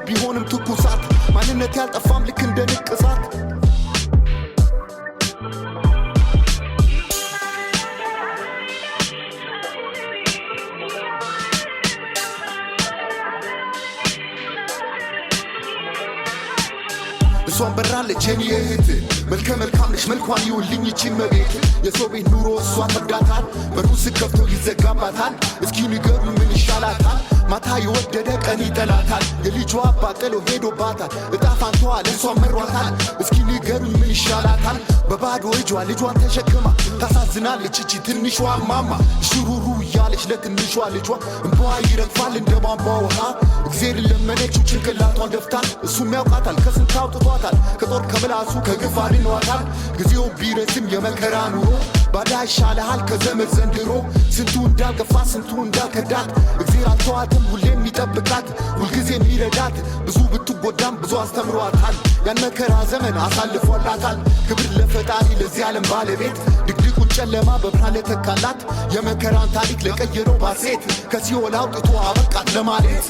ቢሆንም ትኩሳት ማንነት ያልጠፋም ልክ እንደ ንቅሳት እሷን በራለች የኔ እህት መልከ መልካም ነሽ መልኳን ይውልኝ ይቺን መቤት የሰው ቤት ኑሮ እሷ ተብዳታል በሩ ስከፍቶ ይዘጋባታል እስኪ ንገሩኝ ምን ይሻላታል ማታ የወደደ ቀን ይጠላታል የልጇ አባት ጥሎ ሄዶባታል እጣ ፋንታዋ ለእሷ መሯታል እስኪ ንገሩኝ ምን ይሻላታል በባዶ እጇ ልጇን ተሸክማ ታሳዝናለች እቺ ትንሿ ማማ ሽሩሩ እያለች ለትንሿ ልጇ እንባዋ ይረግፋል እንደ ቧንቧ ውሃ እግዜር ለመነችው ጭንቅላቷን ደፍታ እሱም ያውቃታል ከስንት አውጥቷታል ከጦር ከምላሱ ከግፍ አድኗታል ጊዜው ቢረዝም የመከራ ኑሮ ባዳ ይሻልሃል ከዘመድ ዘንድሮ ስንቱ እንዳልገፋ ስንቱ እንዳልከዳት እግዜር አልተዋትም ሁሌም ይጠብቃት ሁልጊዜ የሚረዳት ብዙ ብትጎዳም ብዙ አስተምሯታል ያን መከራ ዘመን አሳልፎላታል ክብር ለፈጣሪ ለዚህ ዓለም ባለቤት ድቅድቁን ጨለማ በብርሃን ለተካላት የመከራን ታሪክ ለቀየረው ባሴት ከሲኦል አውጥቶ አበቃት ለማለት